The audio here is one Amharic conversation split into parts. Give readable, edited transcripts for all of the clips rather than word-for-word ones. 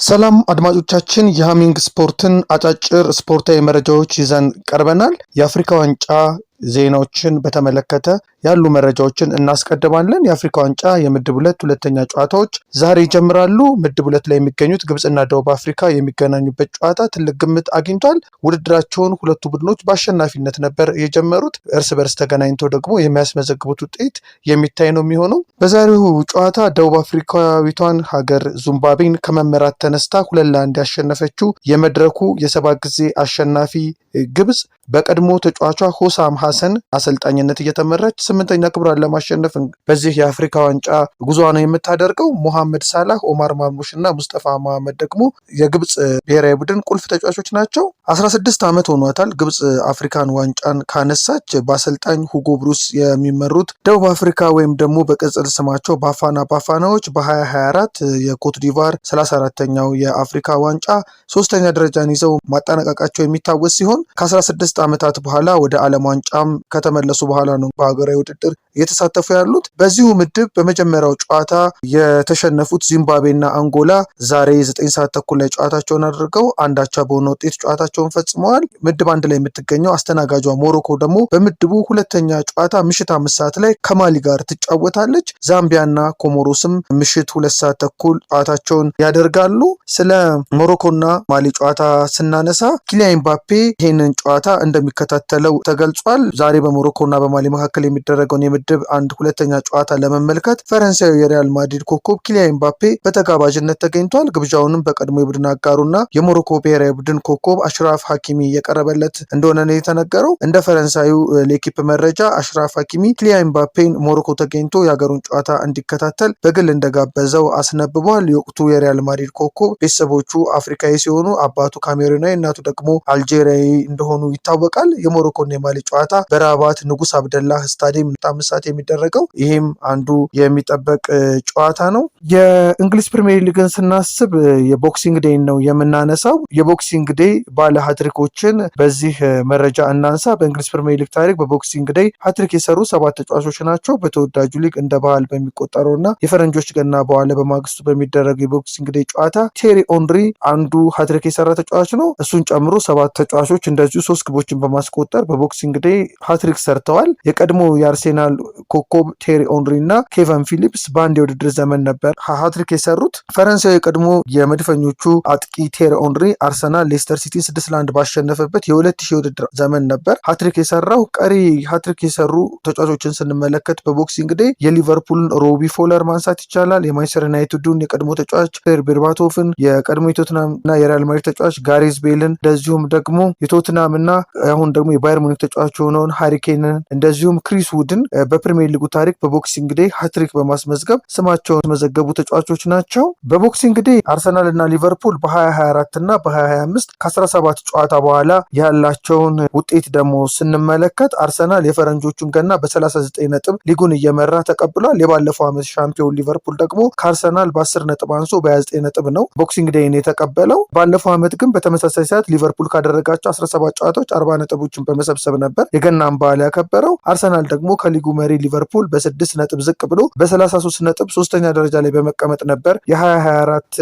ሰላም አድማጮቻችን የሃሚንግ ስፖርትን አጫጭር ስፖርታዊ መረጃዎች ይዘን ቀርበናል። የአፍሪካ ዋንጫ ዜናዎችን በተመለከተ ያሉ መረጃዎችን እናስቀድማለን። የአፍሪካ ዋንጫ የምድብ ሁለት ሁለተኛ ጨዋታዎች ዛሬ ይጀምራሉ። ምድብ ሁለት ላይ የሚገኙት ግብጽና ደቡብ አፍሪካ የሚገናኙበት ጨዋታ ትልቅ ግምት አግኝቷል። ውድድራቸውን ሁለቱ ቡድኖች በአሸናፊነት ነበር የጀመሩት። እርስ በርስ ተገናኝተው ደግሞ የሚያስመዘግቡት ውጤት የሚታይ ነው የሚሆነው። በዛሬው ጨዋታ ደቡብ አፍሪካዊቷን ሀገር ዚምባብዌን ከመመራት ተነስታ 2-1 ያሸነፈችው የመድረኩ የ7 ጊዜ አሸናፊ ግብጽ በቀድሞ ተጫዋቿ ሆሳም ሐሰን አሰልጣኝነት እየተመራች 8ኛ ክብሯን ለማሸነፍ በዚህ የአፍሪካ ዋንጫ ጉዞዋ ነው የምታደርገው። ሞሐመድ ሳላህ፣ ኦማር ማርሙሽ እና ሙስጠፋ መሐመድ ደግሞ የግብጽ ብሔራዊ ቡድን ቁልፍ ተጫዋቾች ናቸው። 16 ዓመት ሆኗታል ግብጽ አፍሪካን ዋንጫን ካነሳች። በአሰልጣኝ ሁጎ ብሩስ የሚመሩት ደቡብ አፍሪካ ወይም ደግሞ በቅጽል ስማቸው ባፋናዎች በ2024 የኮት ዲቫር 34ኛው የአፍሪካ ዋንጫ 3ኛ ደረጃን ይዘው ማጠናቀቃቸው የሚታወስ ሲሆን ከ16 ዓመታት በኋላ ወደ ዓለም ዋንጫም ከተመለሱ በኋላ ነው በሀገራዊ ውድድር እየተሳተፉ ያሉት። በዚሁ ምድብ በመጀመሪያው ጨዋታ የተሸነፉት ዚምባብዌና አንጎላ ዛሬ 9 ሰዓት ተኩል ላይ ጨዋታቸውን አድርገው አንዳቻ በሆነ ውጤት ጨዋታቸውን ፈጽመዋል። ምድብ አንድ ላይ የምትገኘው አስተናጋጇ ሞሮኮ ደግሞ በምድቡ ሁለተኛ ጨዋታ ምሽት 5 ሰዓት ላይ ከማሊ ጋር ትጫወታለች። ዛምቢያና ኮሞሮስም ምሽት 2 ሰዓት ተኩል ጨዋታቸውን ያደርጋሉ። ስለ ሞሮኮና ማሊ ጨዋታ ስናነሳ ኪሊያን ኤምባፔ ይህንን ጨዋታ እንደሚከታተለው ተገልጿል። ዛሬ በሞሮኮና በማሊ መካከል የሚደረገውን የምድብ አንድ ሁለተኛ ጨዋታ ለመመልከት ፈረንሳዊ የሪያል ማድሪድ ኮከብ ኪሊያን ኤምባፔ በተጋባዥነት ተገኝቷል። ግብዣውንም በቀድሞ የቡድን አጋሩና የሞሮኮ ብሔራዊ ቡድን ኮከብ አሽራፍ ሀኪሚ የቀረበለት እንደሆነ ነው የተነገረው። እንደ ፈረንሳዩ ሌኪፕ መረጃ አሽራፍ ሀኪሚ ኪሊያን ኤምባፔን ሞሮኮ ተገኝቶ የሀገሩን ጨዋታ እንዲከታተል በግል እንደጋበዘው አስነብቧል። የወቅቱ የሪያል ማድሪድ ኮከብ ቤተሰቦቹ አፍሪካዊ ሲሆኑ አባቱ ካሜሩናዊ እናቱ ደግሞ አልጄሪያዊ እንደሆኑ ይታወቃል። የሞሮኮና የማሊ ጨዋታ በራባት ንጉስ አብደላህ ስታዲየም 5 ሰዓት የሚደረገው ይህም አንዱ የሚጠበቅ ጨዋታ ነው። የእንግሊዝ ፕሪሚየር ሊግን ስናስብ የቦክሲንግ ዴይ ነው የምናነሳው። የቦክሲንግ ዴይ ባለ ሀትሪኮችን በዚህ መረጃ እናንሳ። በእንግሊዝ ፕሪሚየር ሊግ ታሪክ በቦክሲንግ ዴይ ሀትሪክ የሰሩ 7 ተጫዋቾች ናቸው። በተወዳጁ ሊግ እንደ ባህል በሚቆጠረው እና የፈረንጆች ገና በኋላ በማግስቱ በሚደረገው የቦክሲንግ ዴይ ጨዋታ ቴሪ ኦንሪ አንዱ ሀትሪክ የሰራ ተጫዋች ነው። እሱን ጨምሮ 7 ተጫዋቾች እንደዚሁ 3 ግቦችን በማስቆጠር በቦክሲንግ ዴይ ሃትሪክ ሰርተዋል። የቀድሞ የአርሴናል ኮከብ ቴሪ ኦንሪ እና ኬቨን ፊሊፕስ በአንድ የውድድር ዘመን ነበር ሃትሪክ የሰሩት። ፈረንሳዊ የቀድሞ የመድፈኞቹ አጥቂ ቴሪ ኦንሪ አርሰናል ሌስተር ሲቲ 6-1 ባሸነፈበት የ2000 የውድድር ዘመን ነበር ሃትሪክ የሰራው። ቀሪ ሃትሪክ የሰሩ ተጫዋቾችን ስንመለከት በቦክሲንግ ዴይ የሊቨርፑልን ሮቢ ፎለር ማንሳት ይቻላል። የማንቸስተር ዩናይትዱን የቀድሞ ተጫዋች ቤርባቶፍን፣ የቀድሞ የቶትናም እና የሪያል ማድሪድ ተጫዋች ጋሬዝ ቤልን፣ እንደዚሁም ደግሞ የቶትናም እና አሁን ደግሞ የባየር ሙኒክ ተጫዋች የሆነውን ሃሪኬንን እንደዚሁም ክሪስ ውድን በፕሪሚየር ሊጉ ታሪክ በቦክሲንግ ዴይ ሃትሪክ በማስመዝገብ ስማቸውን መዘገቡ ተጫዋቾች ናቸው። በቦክሲንግ ዴይ አርሰናል እና ሊቨርፑል በ2024 እና በ2025 ከ17 ጨዋታ በኋላ ያላቸውን ውጤት ደግሞ ስንመለከት አርሰናል የፈረንጆቹን ገና በ39 ነጥብ ሊጉን እየመራ ተቀብሏል። የባለፈው ዓመት ሻምፒዮን ሊቨርፑል ደግሞ ከአርሰናል በ10 ነጥብ አንሶ በ29 ነጥብ ነው ቦክሲንግ ዴይን የተቀበለው። ባለፈው ዓመት ግን በተመሳሳይ ሰዓት ሊቨርፑል ካደረጋቸው 17 ጨዋታዎች 40 ነጥቦችን በመሰብሰብ ነበር የገናን በዓል ያከበረው። አርሰናል ደግሞ ከሊጉ መሪ ሊቨርፑል በ6 ነጥብ ዝቅ ብሎ በ33 ነጥብ 3ኛ ደረጃ ላይ በመቀመጥ ነበር የ2024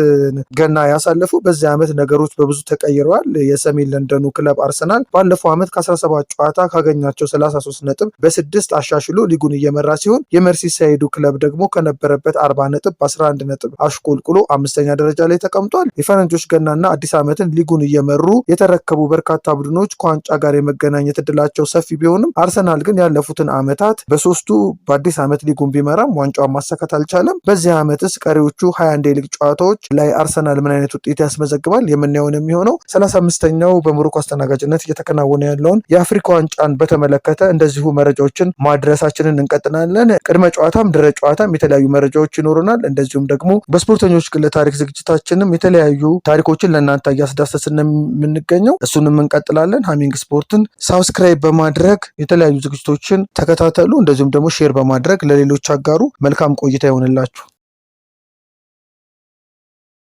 ገና ያሳለፉ። በዚህ ዓመት ነገሮች በብዙ ተቀይረዋል። የሰሜን ለንደኑ ክለብ አርሰናል ባለፈው ዓመት ከ17 ጨዋታ ካገኛቸው 33 ነጥብ በ6 አሻሽሎ ሊጉን እየመራ ሲሆን የመርሲሳይዱ ክለብ ደግሞ ከነበረበት 40 ነጥብ በ11 ነጥብ አሽቆልቁሎ 5ኛ ደረጃ ላይ ተቀምጧል። የፈረንጆች ገናና አዲስ ዓመትን ሊጉን እየመሩ የተረከቡ በርካታ ቡድኖች ከዋንጫ ጋር የመገናኘት እድላቸው ሰፊ ቢሆንም አርሰናል ግን ያለፉትን ዓመታት በሶስቱ በአዲስ ዓመት ሊጉን ቢመራም ዋንጫውን ማሳካት አልቻለም። በዚህ ዓመትስ ቀሪዎቹ 21 የሊግ ጨዋታዎች ላይ አርሰናል ምን አይነት ውጤት ያስመዘግባል የምናየውን የሚሆነው። 35ኛው በሞሮኮ አስተናጋጅነት እየተከናወነ ያለውን የአፍሪካ ዋንጫን በተመለከተ እንደዚሁ መረጃዎችን ማድረሳችንን እንቀጥላለን። ቅድመ ጨዋታም ድረ ጨዋታም የተለያዩ መረጃዎች ይኖሩናል። እንደዚሁም ደግሞ በስፖርተኞች ግለ ታሪክ ዝግጅታችንም የተለያዩ ታሪኮችን ለእናንተ እያስዳሰስን የምንገኘው እሱንም እንቀጥላለን። ሃሚንግ ስፖርትን ሳብስክራይብ በማድረግ የተለያዩ ዝግጅቶችን ተከታተሉ። እንደዚሁም ደግሞ ሼር በማድረግ ለሌሎች አጋሩ። መልካም ቆይታ ይሆንላችሁ።